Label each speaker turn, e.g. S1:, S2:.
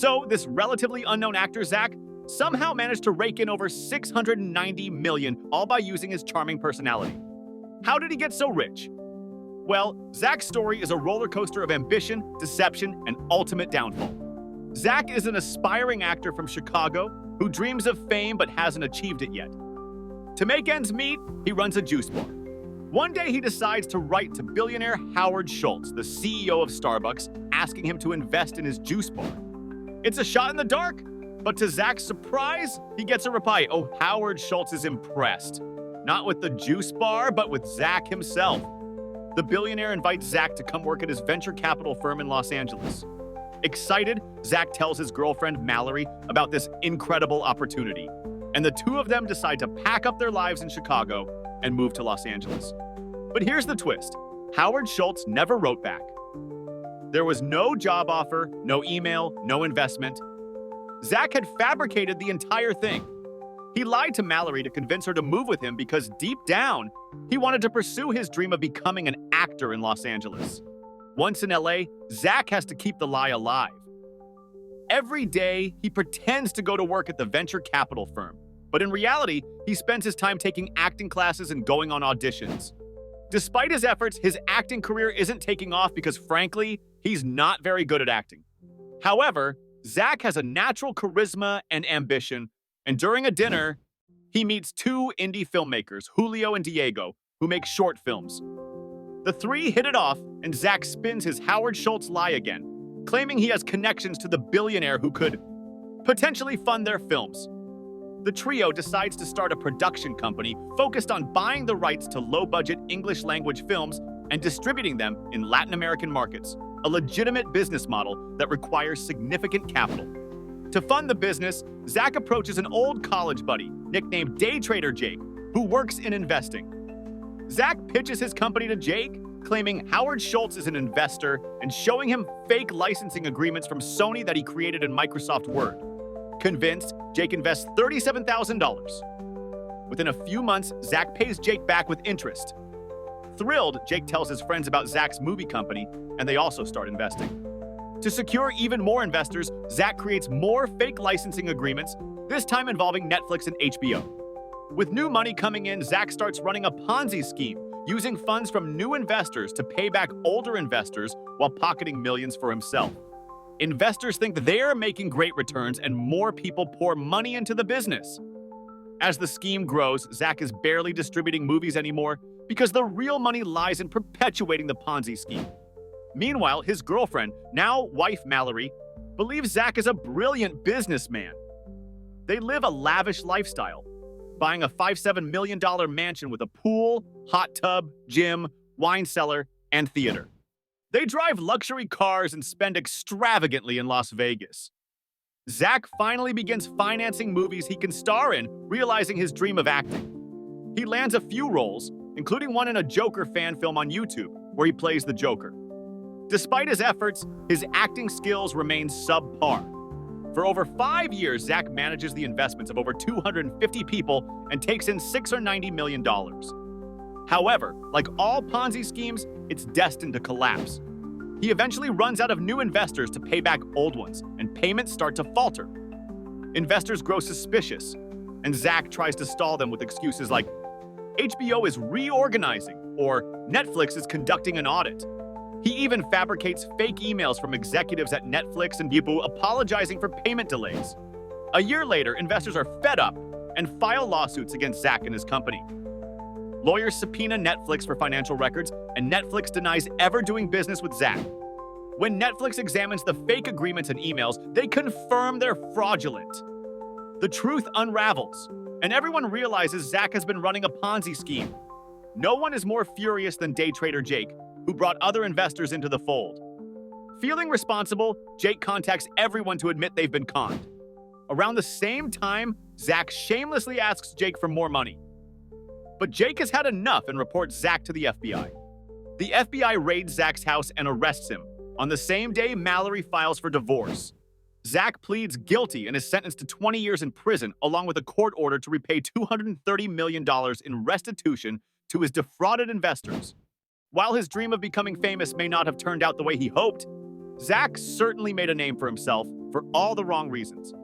S1: So this relatively unknown actor, Zach, somehow managed to rake in over $690 million, all by using his charming personality. How did he get so rich? Well, Zach's story is a roller coaster of ambition, deception, and ultimate downfall. Zach is an aspiring actor from Chicago who dreams of fame but hasn't achieved it yet. To make ends meet, he runs a juice bar. One day he decides to write to billionaire Howard Schultz, the CEO of Starbucks, asking him to invest in his juice bar. It's a shot in the dark, but to Zach's surprise, he gets a reply. Oh, Howard Schultz is impressed. Not with the juice bar, but with Zach himself. The billionaire invites Zach to come work at his venture capital firm in Los Angeles. Excited, Zach tells his girlfriend Mallory about this incredible opportunity, and the two of them decide to pack up their lives in Chicago and move to Los Angeles. But here's the twist. Howard Schultz never wrote back. There was no job offer, no email, no investment. Zach had fabricated the entire thing. He lied to Mallory to convince her to move with him because deep down, he wanted to pursue his dream of becoming an actor in Los Angeles. Once in LA, Zach has to keep the lie alive. Every day, he pretends to go to work at the venture capital firm, but in reality, he spends his time taking acting classes and going on auditions. Despite his efforts, his acting career isn't taking off because, frankly, he's not very good at acting. However, Zach has a natural charisma and ambition, and during a dinner, he meets two indie filmmakers, Julio and Diego, who make short films. The three hit it off, and Zach spins his Howard Schultz lie again, claiming he has connections to the billionaire who could potentially fund their films. The trio decides to start a production company focused on buying the rights to low-budget English-language films and distributing them in Latin American markets, a legitimate business model that requires significant capital. To fund the business, Zach approaches an old college buddy, nicknamed Day Trader Jake, who works in investing. Zach pitches his company to Jake, claiming Howard Schultz is an investor and showing him fake licensing agreements from Sony that he created in Microsoft Word. Convinced, Jake invests $37,000. Within a few months, Zach pays Jake back with interest. Thrilled, Jake tells his friends about Zach's movie company, and they also start investing. To secure even more investors, Zach creates more fake licensing agreements, this time involving Netflix and HBO. With new money coming in, Zach starts running a Ponzi scheme, using funds from new investors to pay back older investors while pocketing millions for himself. Investors think they're making great returns, and more people pour money into the business. As the scheme grows, Zach is barely distributing movies anymore because the real money lies in perpetuating the Ponzi scheme. Meanwhile, his girlfriend, now wife Mallory, believes Zach is a brilliant businessman. They live a lavish lifestyle, buying a $57 million mansion with a pool, hot tub, gym, wine cellar, and theater. They drive luxury cars and spend extravagantly in Las Vegas. Zach finally begins financing movies he can star in, realizing his dream of acting. He lands a few roles, including one in a Joker fan film on YouTube, where he plays the Joker. Despite his efforts, his acting skills remain subpar. For over 5 years, Zach manages the investments of over 250 people and takes in $6 or $90 million. However, like all Ponzi schemes, it's destined to collapse. He eventually runs out of new investors to pay back old ones, and payments start to falter. Investors grow suspicious, and Zach tries to stall them with excuses like, HBO is reorganizing, or Netflix is conducting an audit. He even fabricates fake emails from executives at Netflix and Yibu apologizing for payment delays. A year later, investors are fed up and file lawsuits against Zach and his company. Lawyers subpoena Netflix for financial records, and Netflix denies ever doing business with Zach. When Netflix examines the fake agreements and emails, they confirm they're fraudulent. The truth unravels, and everyone realizes Zach has been running a Ponzi scheme. No one is more furious than day trader Jake, who brought other investors into the fold. Feeling responsible, Jake contacts everyone to admit they've been conned. Around the same time, Zach shamelessly asks Jake for more money. But Jake has had enough and reports Zach to the FBI. The FBI raids Zach's house and arrests him. On the same day, Mallory files for divorce. Zach pleads guilty and is sentenced to 20 years in prison, along with a court order to repay $230 million in restitution to his defrauded investors. While his dream of becoming famous may not have turned out the way he hoped, Zach certainly made a name for himself for all the wrong reasons.